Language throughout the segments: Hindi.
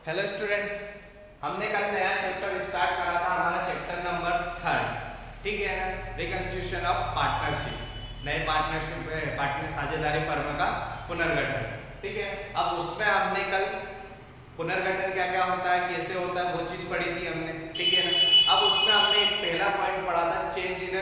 हेलो स्टूडेंट्स, हमने कल नया चैप्टर स्टार्ट करा था, हमारा चैप्टर नंबर 3, ठीक है ना। रिकंस्टिट्यूशन ऑफ पार्टनरशिप, नए पार्टनर साझेदारी फर्म का पुनर्गठन, ठीक है। अब उसमें हमने कल पुनर्गठन क्या क्या होता है, कैसे होता है, वो चीज पढ़ी थी हमने, ठीक है ना। अब उसमें हमने एक पहला पॉइंट पढ़ा था, चेंज इन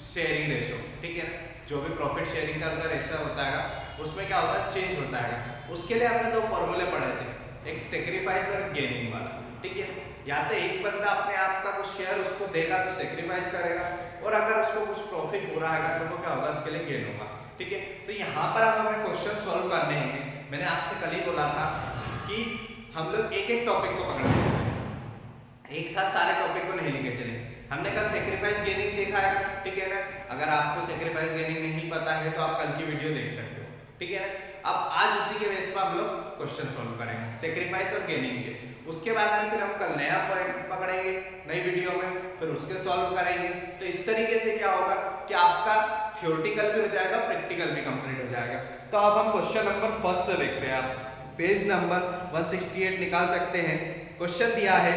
शेयरिंग रेशो, ठीक है। जो भी प्रॉफिट शेयरिंग का अगर ऐसा होता है उसमें क्या होता है, चेंज होता है। उसके लिए हमने दो फॉर्मूले पढ़े थे, एक सेक्रीफाइस और गेनिंग वाला, ठीक है। या तो एक बंदा अपने आप का कुछ शेयर उसको देगा तो सेक्रीफाइस करेगा, और अगर उसको कुछ प्रॉफिट हो रहा है तो वो क्या होगा, उसके लिए गेन होगा, ठीक है। तो यहाँ पर हमें क्वेश्चन सॉल्व करने हैं। मैंने आपसे कल ही बोला था कि हम लोग एक एक टॉपिक को पकड़ते चले, एक साथ सारे टॉपिक को नहीं लेके चले। हमने कल सेक्रीफाइस गेनिंग देखा है, ठीक है ना। अगर आपको सेक्रीफाइस गेनिंग नहीं पता है तो आप कल की वीडियो देख सकते हो, ठीक है ना। अब आज उसी के बेस पर हम लोग क्वेश्चन सॉल्व करेंगे सेक्रीफाइस और गेनिंग के। उसके बाद में फिर हम कल नया पॉइंट पकड़ेंगे नई वीडियो में, फिर उसके सॉल्व करेंगे। तो इस तरीके से क्या होगा कि आपका थ्योरेटिकल भी हो जाएगा, प्रैक्टिकल भी कंप्लीट हो जाएगा। तो अब हम क्वेश्चन नंबर फर्स्ट से देखते हैं। आप पेज नंबर 168 निकाल सकते हैं। क्वेश्चन दिया है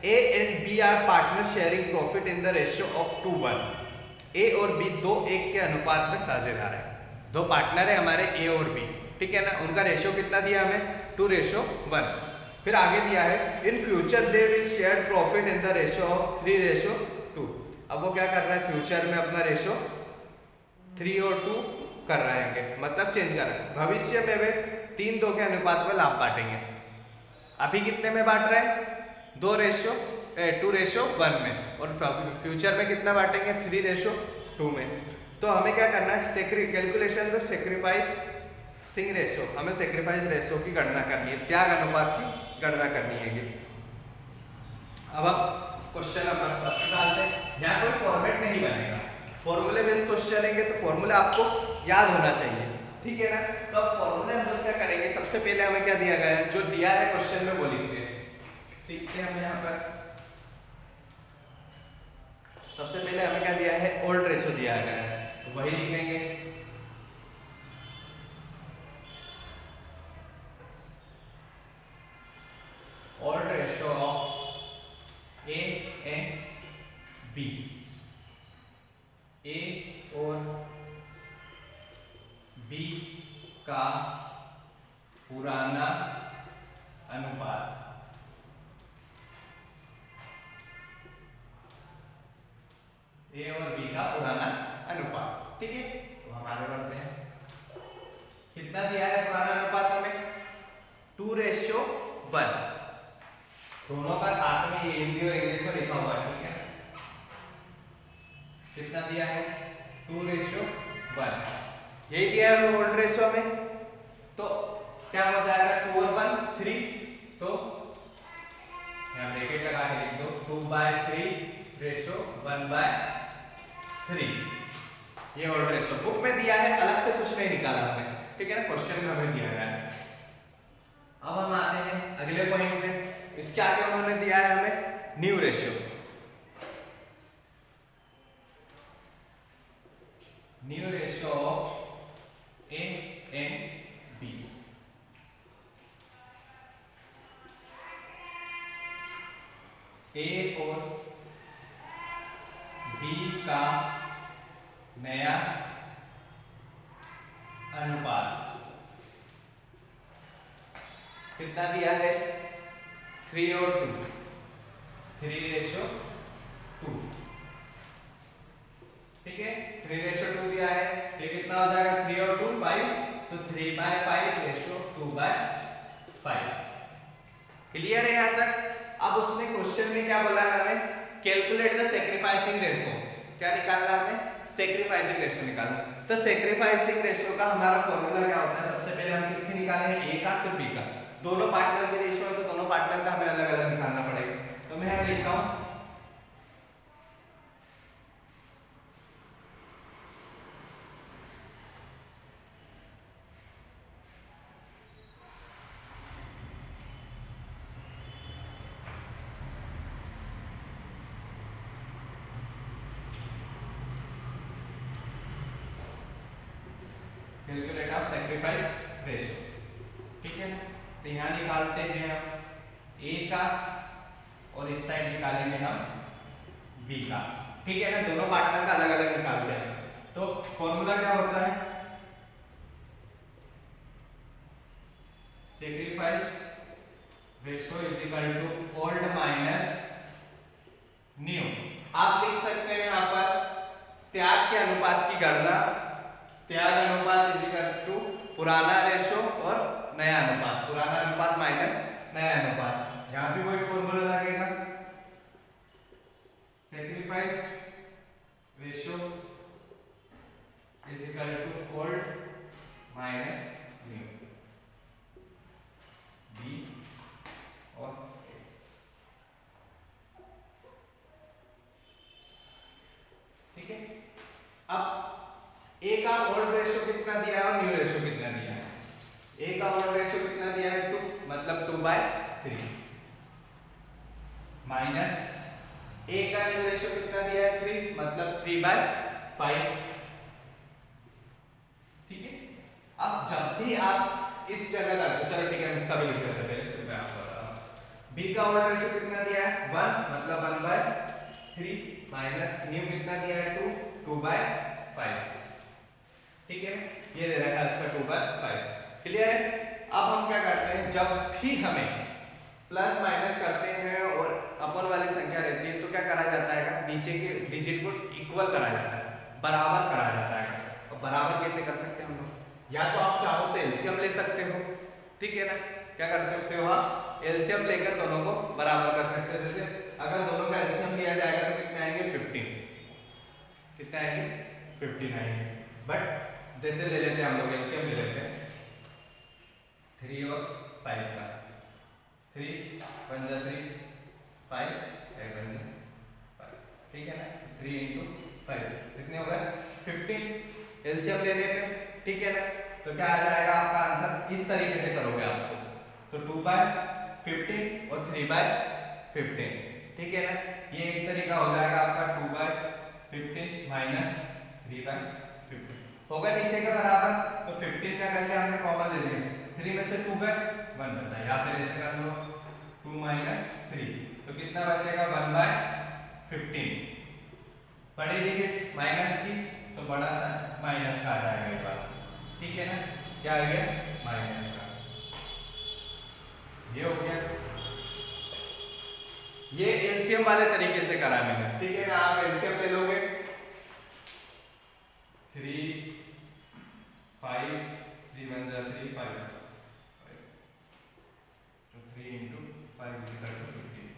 A and B are partner sharing profit in the ratio of 2:1। A और B 2:1 के अनुपात में साझेदार है। दो पार्टनर है हमारे A और B, ठीक है ना। उनका रेशियो कितना दिया हमें, 2:1। फिर आगे दिया है इन future they will share profit in the ratio of 3:2। अब वो क्या कर रहा है, फ्यूचर में अपना रेशियो 3 और 2 कर रहे हैं, मतलब चेंज कर रहे हैं। भविष्य में वे 3:2 के अनुपात में लाभ बांटेंगे। अभी कितने में बांट रहे हैं, 2:1 में, और फ्यूचर में कितना बांटेंगे, 3:2 में। तो हमें क्या करना है, कैलकुलेशन द सेक्रीफाइसिंग रेशो, हमें सेक्रीफाइस रेशो की गणना करनी है, त्याग अनुपात की गणना करनी है। अब हम क्वेश्चन नंबर फर्स्ट डालते हैं। यहाँ कोई फॉर्मेट नहीं बनेगा, फॉर्मूले बेस्ड क्वेश्चन लेंगे तो फॉर्मूला आपको याद होना चाहिए, ठीक है ना। तो अब फॉर्मूले हम लोग क्या करेंगे, सबसे पहले हमें क्या दिया गया है, जो दिया है क्वेश्चन में वो लिखते हैं, ठीक है। हमें यहाँ पर सबसे पहले हमें क्या दिया है, ओल्ड रेशो दिया गया है, तो वही लिखेंगे। Old ratio of A and B, A और B का पुराना अनुपात, A और B का पुराना अनुपात, ठीक है। तो हम आगे बढ़ते हैं। कितना दिया है पुराना अनुपात हमें, 2:1। दोनों का साथ में ये हिंदी और इंग्लिश में लिखा हुआ है, ठीक है। कितना दिया है, 2:1, यही दिया है ओल्ड रेशो में। तो क्या हो जाएगा, 2 और 1 3, तो यहाँ ब्रैकेट लगा के लिख दो, 2/3:1/3। ये ओल्ड रेशो बुक में दिया है, अलग से कुछ नहीं निकाला हमने, ठीक है ना, क्वेश्चन में हमें दिया गया है। अब हम आते हैं अगले पॉइंट में। इसके आगे उन्होंने दिया है हमें new ratio, new ratio of A and B। A और B का नया अनुपात कितना दिया है, 3 और 2, 3:2, ठीक है। 3:2 दिया है, ये कितना हो जाएगा, 3 और 2 5, तो 3/5:2/5। क्लियर है यहाँ तक। अब उसने क्वेश्चन में क्या बोला है हमें, कैलकुलेट द सेक्रीफाइसिंग रेशो। क्या निकालना है हमें, सेक्रीफाइसिंग रेशो निकालना। तो सेक्रीफाइसिंग रेशो का हमारा फॉर्मूला क्या होता है, सबसे पहले हम किसके निकाले हैं, A का, फिर B का। दोनों पार्टनर के रेशियो है तो दोनों पार्टनर का हमें अलग अलग निकालना पड़ेगा। तो मैं यहाँ लिखता हूँ कैलकुलेट ऑफ सेक्रीफाइस रेशियो, ठीक है ना। तो यहाँ निकालते हैं हम ए का और इस साइड निकालेंगे हम बी का। ठीक है ना, दोनों पार्टनर का अलग अलग निकालते हैं। तो फॉर्मूला क्या होता है, sacrifice ratio is equal to old minus new. आप लिख सकते हैं यहाँ पर त्याग के अनुपात की गणना, त्याग अनुपात इज इक्वल टू पुराना रेशो और नया अनुपात, पुराना अनुपात माइनस नया अनुपात। यहाँ भी वही फॉर्मूला लगेगा, sacrifice ratio is equal to old minus new, B और ए। ठीक है, अब ए का ओल्ड रेशो कितना दिया है और न्यू रेशो कितना दिया है। ए का ओल्ड रेशो कितना दिया है 2, मतलब 2/3 माइनस ए का न्यू रेशो कितना दिया है 3, मतलब 3/5। ठीक है, अब जब भी आप इस जगह रखो, चलो ठीक है हम इसका भी लिख देते हैं पहले, फिर मैं आपको बताता हूं। बी का ओल्ड रेशो कितना दिया है 1, मतलब 1/3 माइनस न्यू कितना दिया है 2, 2/5। ठीक है, ये दे रखा है इसका 2/5। क्लियर है। अब हम क्या करते हैं, जब भी हमें प्लस माइनस करते हैं और अपन वाली संख्या रहती है तो क्या करा जाता है, नीचे के डिजिट को इक्वल करा जाता है, बराबर करा जाता है। और बराबर कैसे कर सकते हैं हम लोग, या तो आप चाहो तो एलसीएम ले सकते हो। ठीक है ना, क्या कर सकते हो आप, एलसीएम लेकर दोनों को बराबर कर सकते हो। जैसे अगर दोनों का एलसीएम लिया जाएगा तो कितने आएंगे 15, कितने आएंगे 15 आएंगे। बट जैसे ले लेते हैं हम लोग एलसीएम ले लेते हैं 3 और 5 का, 3 1 जा 3, 5 1 1 जा 5। ठीक है ना, 3 into 5 कितने हो गए 15 एलसीएम लेने पे। ठीक है ना, तो क्या आ जाएगा आपका आंसर, इस तरीके से करोगे आप तो 2/15 और 3/15। ठीक है ना, ये एक तरीका हो जाएगा आपका 2/15 माइनस 3/15 होगा नीचे के बराबर। तो 15 क्या कर लिया हमने, कॉमन ले लिया, 3 में से 2 गए 1 बचा, या फिर ऐसे कर लो 2 माइनस 3, तो कितना बचेगा 1/15। बड़ी डिजिट माइनस की तो बड़ा सा माइनस का आ जाएगा एक बार। ठीक है ना, क्या आ गया माइनस का, ये हो गया। ये एलसीएम वाले तरीके से करा मैंने। ठीक है ना, आप एलसीएम ले लोगे 3 5 3 1 जा 3 5, तो 3 into 5 is equal to 15।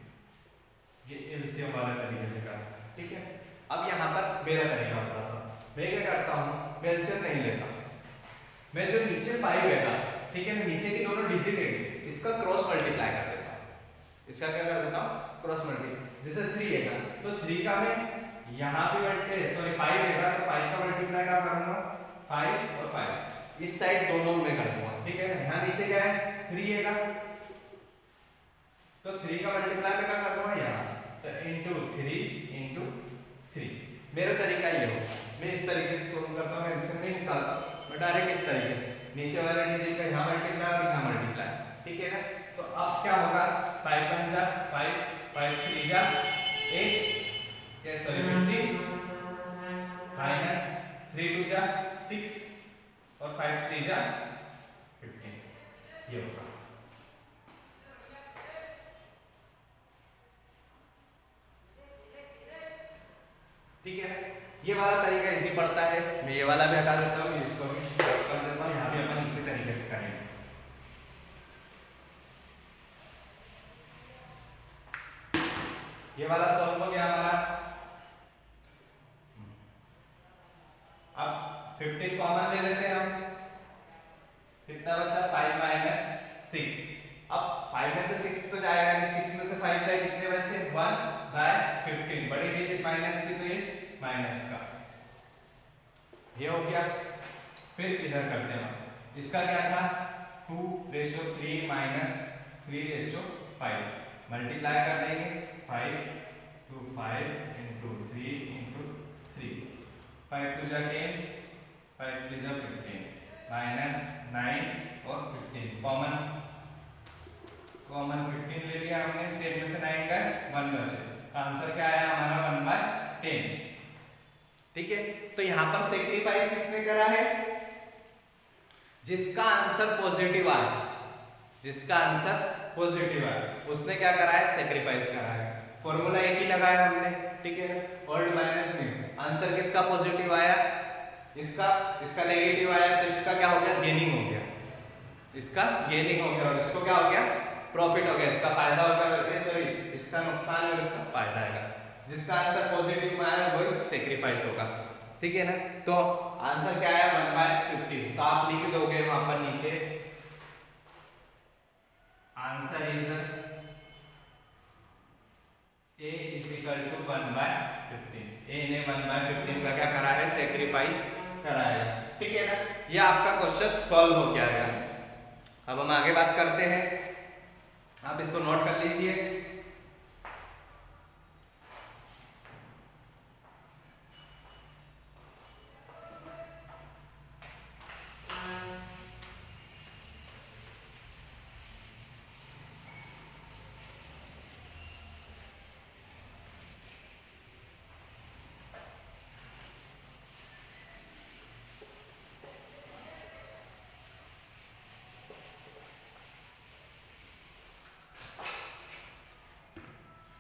ये एलसीएम वाले तरीके से करा। ठीक है, अब यहाँ पर मेरा तरीका बताता हूँ। मैं क्या करता हूँ, मैं एलसीएम नहीं लेता, मैं जो नीचे 5 है, ठीक है, नीचे की दोनों डिजिट है इसका क्रॉस मल्टीप्लाई कर देता हूँ। इसका क्या कर देता हूँ, क्रॉस मल्टीप्लाई। जैसे 3 है तो 3 का मैं यहाँ पे मल्टीप्लाई, सॉरी 5 है तो 5 का मल्टीप्लाई क्या करूँगा, 5 और 5 इस साइड दोनों में कर दूंगा। ठीक है, यहाँ नीचे क्या है 3 है तो 3 का मल्टीप्लाई में क्या कर दूंगा यहाँ, तो इंटू 3 मेरा तरीका ये हो। मैं इस तरीके से सोल्व करता हूँ, एलसीएम नहीं निकालता, मैं डायरेक्ट इस तरीके से नीचे वाले डिजिट का यहाँ मल्टीप्लाई और यहाँ मल्टीप्लाई। ठीक है ना, तो अब क्या होगा 5 1 जा 5 5 3 जा 8, क्या सॉरी 15 माइनस 3 2 जा 6 और 5 3 जा 15, ये होगा। ठीक है, ये वाला तरीका इजी पड़ता है। मैं ये वाला भी हटा देता हूँ, इसको भी कर देता हूँ, यहाँ भी अपन इसी तरीके से करेंगे। ये वाला सॉल्व हो गया हमारा। अब 15 कॉमन ले लेते हैं हम, कितना बचा 5 माइनस 6। अब 5 में से 6 तो जाएगा नहीं, 6 में से 5 गए, कितने बचे 1/15। बड़ी डिजिट माइनस की तो ये माइनस का, ये हो गया। फिर इधर करते हैं, इसका क्या था 2/3 माइनस 3/5 मल्टीप्लाई कर देंगे 5 2 5 into 3 into 3, 5 2 जा 10 5 3 जा 15 माइनस 9 और 15 कॉमन कॉमन 15 ले लिया हमने, 10 में से 9 गए 1 बचे, आंसर क्या आया हमारा 1/10। ठीक है, तो यहां पर सेक्रीफाइस किसने करा है? जिसका आंसर पॉजिटिव आया, जिसका आंसर पॉजिटिव आया उसने क्या करा है? सेक्रीफाइस करा है। फॉर्मूला एक ही लगाया हमने, ठीक है, ओल्ड माइनस न्यू। आंसर किसका पॉजिटिव आया? इसका नेगेटिव आया, तो इसका क्या हो गया? गेनिंग हो गया, इसका गेनिंग हो गया, और इसको क्या हो गया? प्रॉफिट हो गया, इसका फायदा हो गया, सॉरी इसका नुकसान है और इसका फायदा आएगा। जिसका आंसर पॉजिटिव में आया वही सेक्रीफाइस होगा, ठीक है ना। तो आंसर क्या आया? 1/15। तो आप लिख दोगे वहां पर नीचे, answer is A is equal to 1/15। A ने 1/15 का क्या करा है? सेक्रीफाइस कराया, ठीक है ना। ये आपका क्वेश्चन सॉल्व हो गया है। अब हम आगे बात करते हैं, आप इसको नोट कर लीजिए।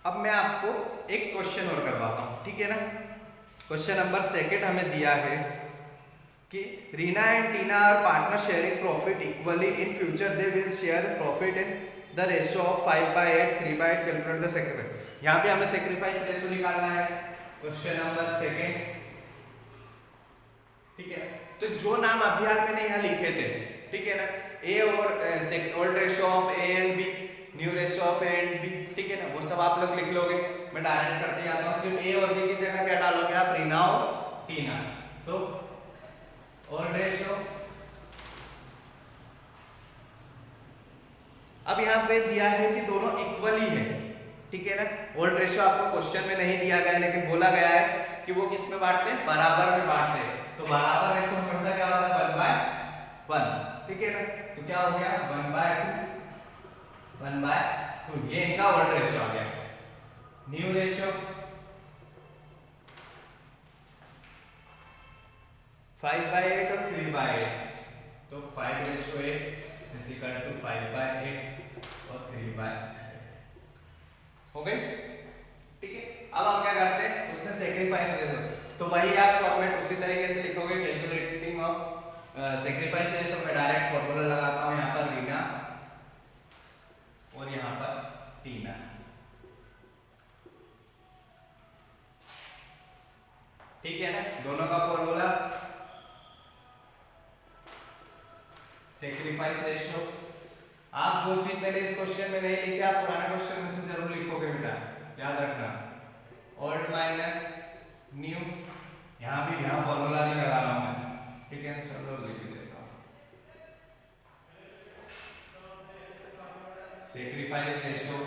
अब मैं आपको एक क्वेश्चन और करवाता हूं, ठीक है ना। क्वेश्चन नंबर 2 हमें दिया है कि Reena and Tina are partner sharing profit equally, in future they will share profit in the ratio of 5/8, 3/8, calculate the sacrifice. यहाँ पे हमें सेक्रीफाइस रेशियो निकालना है, क्वेश्चन नंबर 2, ठीक है। तो जो नाम अभी हाल मैंने यहाँ लिखे थे, ठीक है ना, ए और old ratio of A and B, new ratio of A and B, ठीक है ना, वो सब आप लोग लिख लोगे। मैं डायरेक्ट करते जाता हूँ, सिर्फ ए और बी की जगह क्या डालोगे आप? रीना और टीना। तो ओल्ड रेशियो, अब यहाँ पे दिया है कि दोनों इक्वली है, ठीक है ना। ओल्ड रेशियो आपको क्वेश्चन में नहीं दिया गया है, लेकिन बोला गया है कि वो किस में बांटते हैं? बराबर में बांटते हैं। तो बराबर रेशियो हमेशा क्या होता है? 1/1, ठीक है ना। तो क्या हो गया? 1/2, 1/2, ये इनका ओल्ड रेशियो आ गया। न्यू रेशियो 5/8 और 3/8, तो 5:8 इज इक्वल टू 5/8 और 3/8 हो गई, ठीक है। अब हम क्या करते हैं? उसने सेक्रीफाइस रेशियो, तो वही आप फॉर्मेट उसी तरीके से लिखोगे, कैलकुलेटिंग ऑफ सेक्रीफाइस रेशियो। मैं डायरेक्ट फॉर्मूला लगाता हूं, यहाँ पर रीना और यहाँ पर टीना, ठीक है ना। दोनों का फॉर्मूला सेक्रीफाइस रेशियो। आप जो चीज मैंने इस क्वेश्चन में नहीं लिखी, आप पुराने क्वेश्चन में से जरूर लिखोगे बेटा, याद रखना। ओल्ड माइनस न्यू, यहाँ भी यहाँ फॉर्मूला नहीं लगा रहा हूं मैं, ठीक है। चलो लिख देता हूँ, sacrifice ratio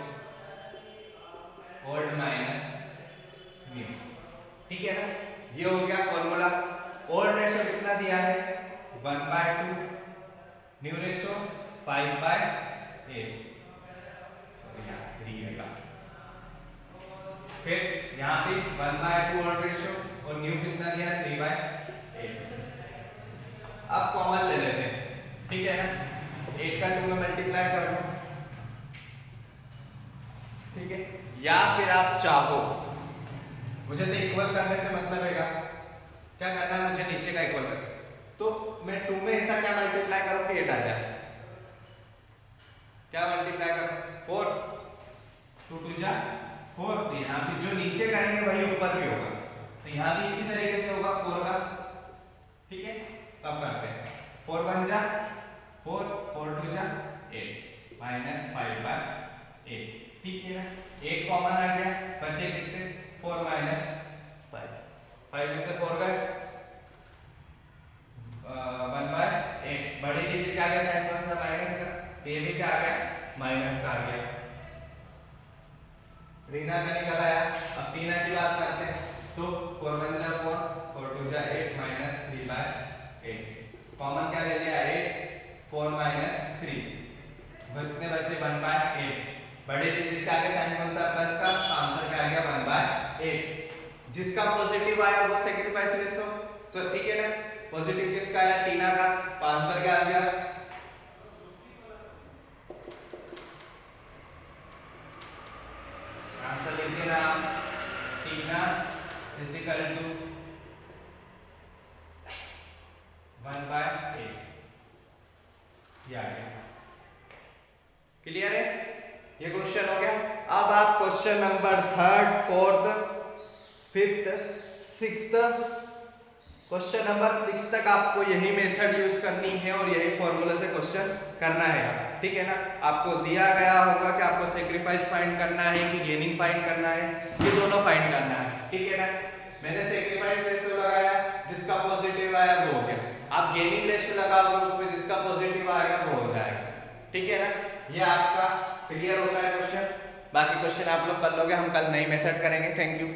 old minus new, ठीक है ना। ये हो गया फॉर्मूला। ओल्ड रेशियो कितना दिया है? 1/2, न्यू रेशियो 5/8, सॉरी यहाँ 3 है। फिर यहाँ पे 1/2 ओल्ड रेशियो और न्यू कितना दिया? 3/8। अब कॉमन ले लेते हैं, ठीक है ना। 8 का 2 में मल्टीप्लाई कर दो, ठीक है। या फिर आप चाहो, मुझे तो इक्वल करने से मतलब है, क्या करना है मुझे? नीचे का इक्वल कर, तो मैं 2 में ऐसा क्या मल्टीप्लाई करूं कि 8 आ जाए? क्या मल्टीप्लाई करूं? 4, 2 2 जा 4। तो यहाँ पे जो नीचे करेंगे वही ऊपर भी होगा, तो यहाँ भी इसी तरीके से होगा 4 का, ठीक है। तब करते हैं 4 1 जा 4, 4 2 जा 8, माइनस 5/8, ठीक है ना। 8 कॉमन आ गया, बचे कितने? 4 माइनस 5, 5 में से 4 गए, 1/8। बड़ी डिजिट क्या आ गया? साइन कौन सा? माइनस का, ये भी क्या आ गया? माइनस का आ गया। रीना का निकल आया। अब टीना की बात करते हैं, तो 4 1 जा 4, 4 2 जा 8, माइनस 3/8। कॉमन क्या ले लिया? 8, 4 माइनस 3, कितने बचे? 1/8। जिसका पॉजिटिव आया वो सेक्रीफाइस रेशो। सो ठीक है ना, पॉजिटिव किसका आया, टीना का, तो आंसर क्या आ गया, आंसर लिखिए ना, टीना इज इक्वल टू 1/8। ये आ गया, क्लियर है, ये क्वेश्चन हो गया। अब आप question number 3rd 4th 5th 6th, question number 6 तक आपको यही मेथड यूज करनी है और यही फॉर्मूला से क्वेश्चन करना है, ठीक है ना। आपको दिया गया होगा कि आपको सेक्रीफाइस फाइंड करना है कि गेनिंग फाइंड करना है, ये दोनों फाइंड करना है, ठीक है ना। मैंने सेक्रीफाइस रेशियो लगाया, जिसका पॉजिटिव आया वो हो गया। आप गेनिंग रेशियो लगाओगे, उसमें जिसका पॉजिटिव आएगा वो हो जाएगा, ठीक है ना। ये आपका क्लियर होता है क्वेश्चन। बाकी क्वेश्चन आप लोग कर लोगे, हम कल नई मेथड करेंगे। Thank you.